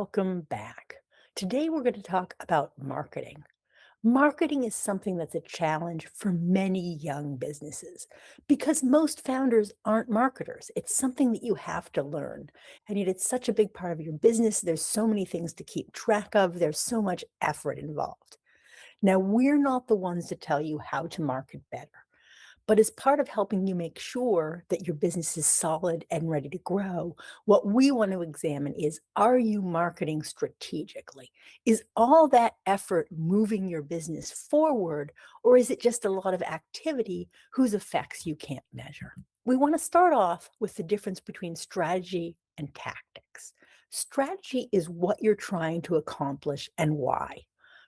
welcome back. Today we're going to talk about marketing. Marketing is something that's a challenge for many young businesses because most founders aren't marketers. It's something that you have to learn. And yet it's such a big part of your business. There's so many things to keep track of. There's so much effort involved. Now, we're not the ones to tell you how to market better. But as part of helping you make sure that your business is solid and ready to grow, what we want to examine is, are you marketing strategically? Is all that effort moving your business forward, or is it just a lot of activity whose effects you can't measure? We want to start off with the difference between strategy and tactics. Strategy is what you're trying to accomplish and why.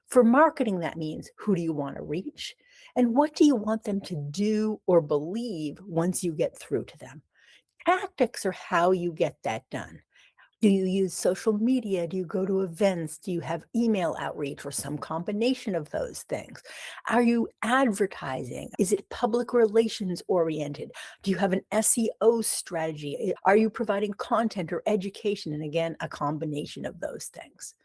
For marketing, that means, who do you want to reach? And what do you want them to do or believe once you get through to them? Tactics are how you get that done. Do you use social media? Do you go to events? Do you have email outreach or some combination of those things? Are you advertising? Is it public relations oriented? Do you have an SEO strategy? Are you providing content or education? And again, a combination of those things.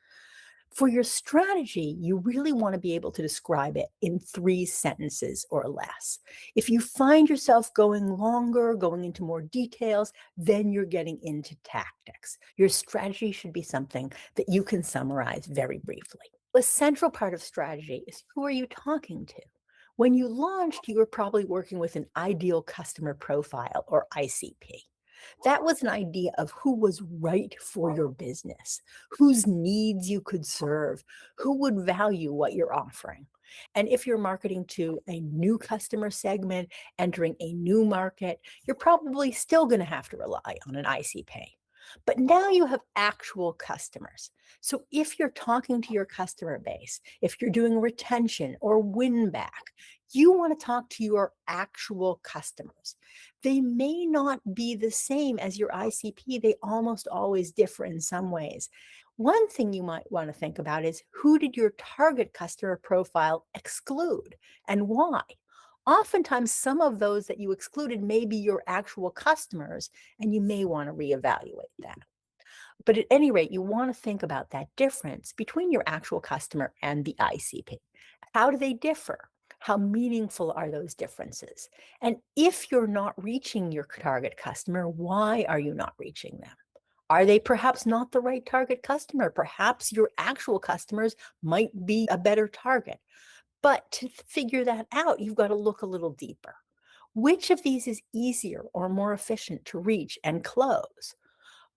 For your strategy, you really want to be able to describe it in 3 sentences or less. If you find yourself going longer, going into more details, then you're getting into tactics. Your strategy should be something that you can summarize very briefly. A central part of strategy is, who are you talking to? When you launched, you were probably working with an ideal customer profile, or ICP. That was an idea of who was right for your business, whose needs you could serve, who would value what you're offering. And if you're marketing to a new customer segment, entering a new market, you're probably still going to have to rely on an ICP. But now you have actual customers. So if you're talking to your customer base, if you're doing retention or win back, you want to talk to your actual customers. They may not be the same as your ICP. They almost always differ in some ways. One thing you might want to think about is, who did your target customer profile exclude and why? Oftentimes, some of those that you excluded may be your actual customers, and you may want to reevaluate that. But at any rate, you want to think about that difference between your actual customer and the ICP. How do they differ? How meaningful are those differences? And if you're not reaching your target customer, why are you not reaching them? Are they perhaps not the right target customer? Perhaps your actual customers might be a better target. But to figure that out, you've got to look a little deeper. Which of these is easier or more efficient to reach and close?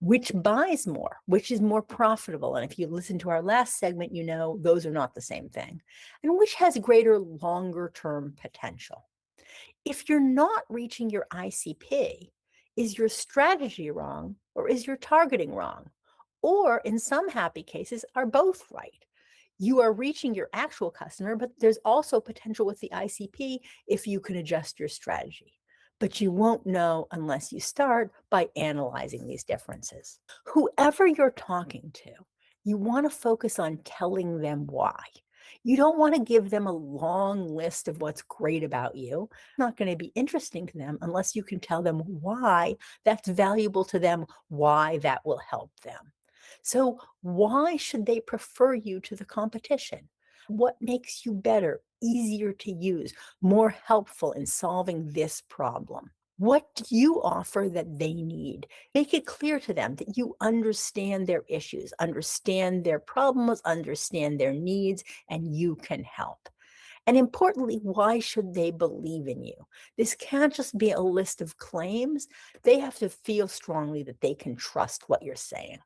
Which buys more? Which is more profitable? And if you listen to our last segment, you know those are not the same thing. And which has greater longer term potential? If you're not reaching your ICP, is your strategy wrong or is your targeting wrong? Or in some happy cases, are both right? You are reaching your actual customer, but there's also potential with the ICP if you can adjust your strategy. But you won't know unless you start by analyzing these differences. Whoever you're talking to, you want to focus on telling them why. You don't want to give them a long list of what's great about you. It's not going to be interesting to them unless you can tell them why that's valuable to them, why that will help them. So, why should they prefer you to the competition? What makes you better, easier to use, more helpful in solving this problem? What do you offer that they need? Make it clear to them that you understand their issues, understand their problems, understand their needs, and you can help. And importantly, why should they believe in you? This can't just be a list of claims. They have to feel strongly that they can trust what you're saying.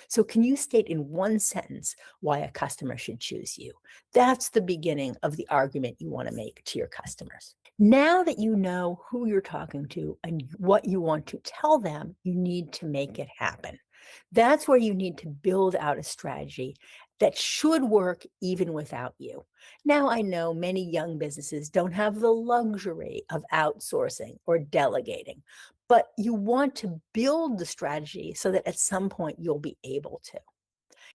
So, can you state in 1 sentence why a customer should choose you? That's the beginning of the argument you want to make to your customers. Now that you know who you're talking to and what you want to tell them, you need to make it happen. That's where you need to build out a strategy that should work even without you. Now, I know many young businesses don't have the luxury of outsourcing or delegating, but you want to build the strategy so that at some point you'll be able to.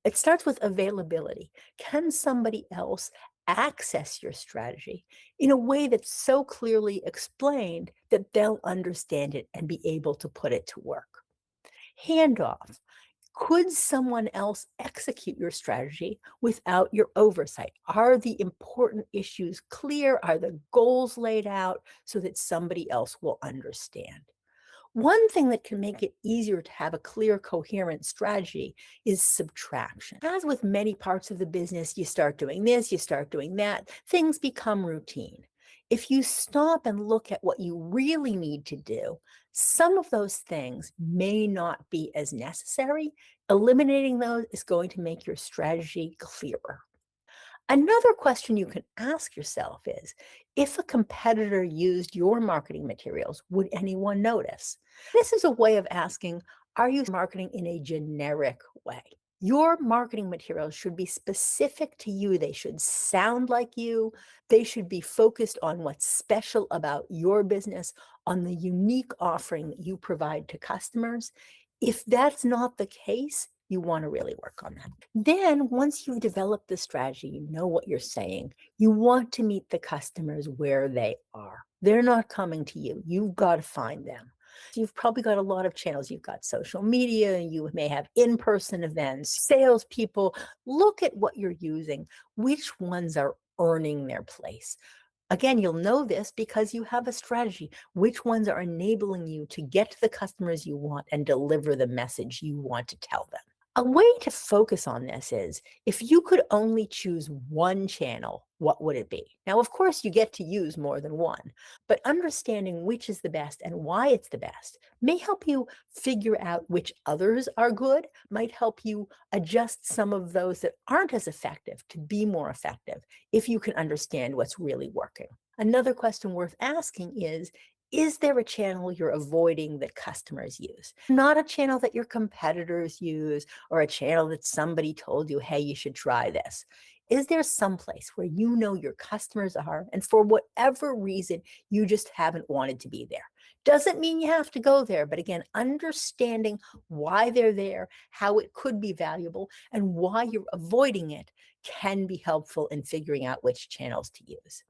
It starts with availability. Can somebody else access your strategy in a way that's so clearly explained that they'll understand it and be able to put it to work? Handoff. Could someone else execute your strategy without your oversight? Are the important issues clear? Are the goals laid out so that somebody else will understand? One thing that can make it easier to have a clear, coherent strategy is subtraction. As with many parts of the business, you start doing this, you start doing that, things become routine. If you stop and look at what you really need to do, some of those things may not be as necessary. Eliminating those is going to make your strategy clearer. Another question you can ask yourself is, if a competitor used your marketing materials, would anyone notice? This is a way of asking, are you marketing in a generic way? Your marketing materials should be specific to you. They should sound like you. They should be focused on what's special about your business, on the unique offering that you provide to customers. If that's not the case, you want to really work on that. Then, once you've developed the strategy, you know what you're saying, you want to meet the customers where they are. They're not coming to you. You've got to find them. So you've probably got a lot of channels. You've got social media, you may have in-person events, salespeople. Look at what you're using. Which ones are earning their place? Again, you'll know this because you have a strategy. Which ones are enabling you to get to the customers you want and deliver the message you want to tell them? A way to focus on this is, if you could only choose one channel, what would it be? Now, of course, you get to use more than one, but understanding which is the best and why it's the best may help you figure out which others are good, might help you adjust some of those that aren't as effective to be more effective if you can understand what's really working. Another question worth asking is there a channel you're avoiding that customers use? Not a channel that your competitors use or a channel that somebody told you, hey, you should try this. Is there some place where you know your customers are, and for whatever reason, you just haven't wanted to be there? Doesn't mean you have to go there, but again, understanding why they're there, how it could be valuable, and why you're avoiding it can be helpful in figuring out which channels to use.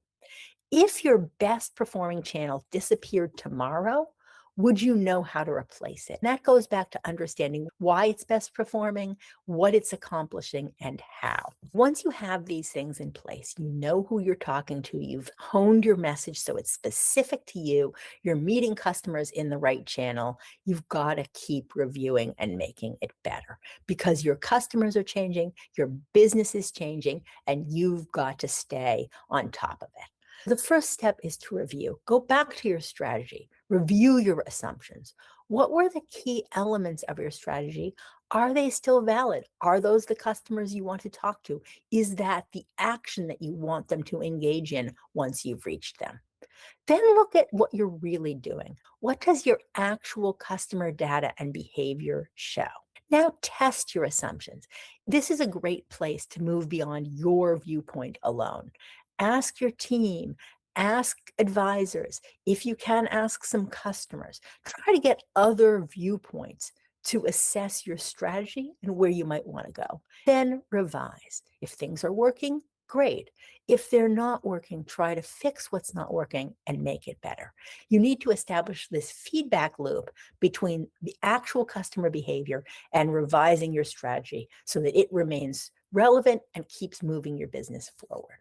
If your best performing channel disappeared tomorrow, would you know how to replace it? And that goes back to understanding why it's best performing, what it's accomplishing, and how. Once you have these things in place, you know who you're talking to, you've honed your message so it's specific to you, you're meeting customers in the right channel, you've got to keep reviewing and making it better because your customers are changing, your business is changing, and you've got to stay on top of it. The first step is to review. Go back to your strategy, review your assumptions. What were the key elements of your strategy? Are they still valid? Are those the customers you want to talk to? Is that the action that you want them to engage in once you've reached them? Then look at what you're really doing. What does your actual customer data and behavior show? Now test your assumptions. This is a great place to move beyond your viewpoint alone. Ask your team, ask advisors. If you can, ask some customers. Try to get other viewpoints to assess your strategy and where you might want to go. Then revise. If things are working, great. If they're not working, try to fix what's not working and make it better. You need to establish this feedback loop between the actual customer behavior and revising your strategy so that it remains relevant and keeps moving your business forward.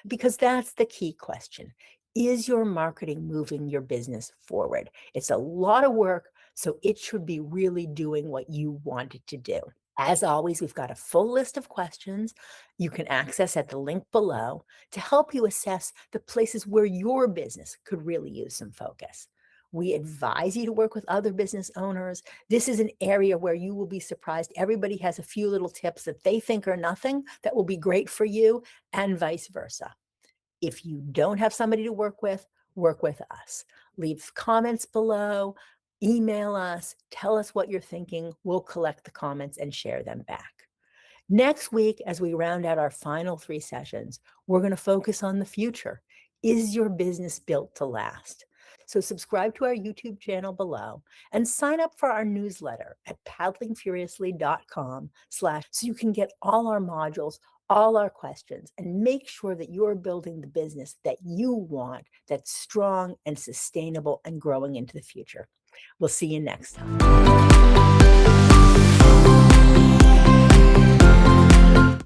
Because that's the key question. Is your marketing moving your business forward? It's a lot of work, so it should be really doing what you want it to do. As always, we've got a full list of questions you can access at the link below to help you assess the places where your business could really use some focus. We advise you to work with other business owners. This is an area where you will be surprised. Everybody has a few little tips that they think are nothing that will be great for you, and vice versa. If you don't have somebody to work with us. Leave comments below, email us, tell us what you're thinking. We'll collect the comments and share them back. Next week, as we round out our final 3 sessions, we're going to focus on the future. Is your business built to last? So subscribe to our YouTube channel below and sign up for our newsletter at paddlingfuriously.com/ so you can get all our modules, all our questions, and make sure that you're building the business that you want, that's strong and sustainable and growing into the future. We'll see you next time.